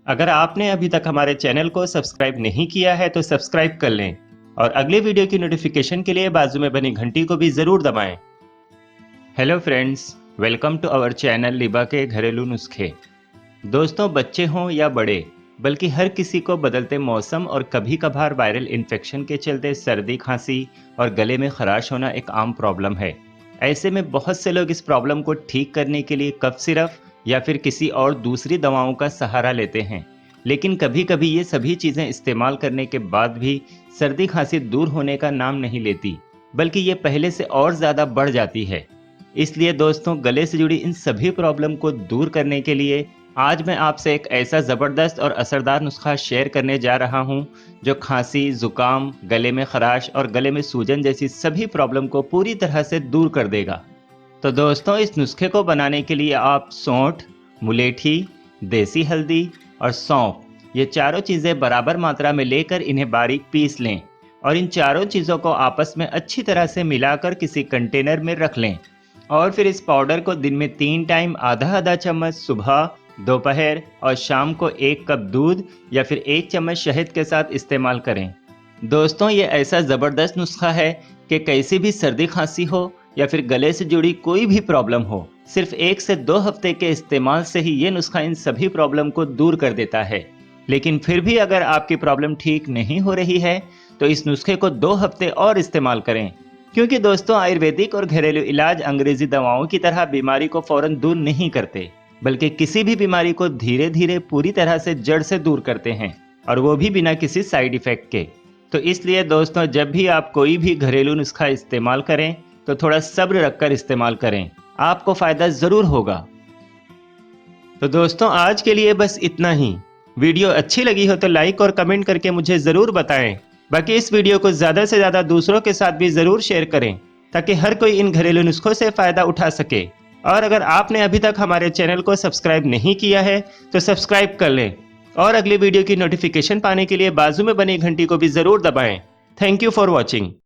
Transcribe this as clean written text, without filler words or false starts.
अगर आपने अभी तक हमारे चैनल को सब्सक्राइब नहीं किया है तो सब्सक्राइब कर लें और अगले वीडियो की नोटिफिकेशन के लिए बाजू में बनी घंटी को भी ज़रूर दबाएं। Hello friends, welcome to our channel लिबा के घरेलू नुस्खे। दोस्तों, बच्चे हों या बड़े, बल्कि हर किसी को बदलते मौसम और कभी कभार वायरल इन्फेक्शन के चलते सर्दी, खांसी और गले में खराश होना एक आम प्रॉब्लम है। ऐसे में बहुत से लोग इस प्रॉब्लम को ठीक करने के लिए कफ सिरप या फिर किसी और दूसरी दवाओं का सहारा लेते हैं। लेकिन कभी कभी ये सभी चीज़ें इस्तेमाल करने के बाद भी सर्दी खांसी दूर होने का नाम नहीं लेती, बल्कि ये पहले से और ज़्यादा बढ़ जाती है। इसलिए दोस्तों, गले से जुड़ी इन सभी प्रॉब्लम को दूर करने के लिए आज मैं आपसे एक ऐसा ज़बरदस्त और असरदार नुस्खा शेयर करने जा रहा हूं, जो खांसी, ज़ुकाम, गले में खराश और गले में सूजन जैसी सभी प्रॉब्लम को पूरी तरह से दूर कर देगा। तो दोस्तों, इस नुस्खे को बनाने के लिए आप सौंठ, मुलेठी, देसी हल्दी और सौंफ, ये चारों चीज़ें बराबर मात्रा में लेकर इन्हें बारीक पीस लें और इन चारों चीज़ों को आपस में अच्छी तरह से मिलाकर किसी कंटेनर में रख लें। और फिर इस पाउडर को दिन में 3 टाइम आधा आधा चम्मच सुबह, दोपहर और शाम को 1 कप दूध या फिर 1 चम्मच शहद के साथ इस्तेमाल करें। दोस्तों, ये ऐसा ज़बरदस्त नुस्खा है कि कैसी भी सर्दी खांसी हो या फिर गले से जुड़ी कोई भी प्रॉब्लम हो, सिर्फ 1 से 2 हफ्ते के इस्तेमाल से ही ये नुस्खा इन सभी प्रॉब्लम को दूर कर देता है। लेकिन फिर भी अगर आपकी प्रॉब्लम ठीक नहीं हो रही है तो इस नुस्खे को 2 हफ्ते और इस्तेमाल करें, क्योंकि दोस्तों, आयुर्वेदिक और घरेलू इलाज अंग्रेजी दवाओं की तरह बीमारी को फौरन दूर नहीं करते, बल्कि किसी भी बीमारी को धीरे धीरे पूरी तरह से जड़ से दूर करते हैं, और वो भी बिना किसी साइड इफेक्ट के। तो इसलिए दोस्तों, जब भी आप कोई भी घरेलू नुस्खा इस्तेमाल करें तो थोड़ा सब्र रखकर इस्तेमाल करें, आपको फायदा जरूर होगा। तो दोस्तों, आज के लिए बस इतना ही। वीडियो अच्छी लगी हो तो लाइक और कमेंट करके मुझे ज़रूर बताएं। बाकी इस वीडियो को ज़्यादा से ज़्यादा दूसरों के साथ भी ज़रूर शेयर करें, ताकि हर कोई इन घरेलू नुस्खों से फ़ायदा उठा सके। और अगर आपने अभी तक हमारे चैनल को सब्सक्राइब नहीं किया है तो सब्सक्राइब कर लें और अगली वीडियो की नोटिफिकेशन पाने के लिए बाजू में बनी घंटी को भी ज़रूर दबाएं। Thank you for watching.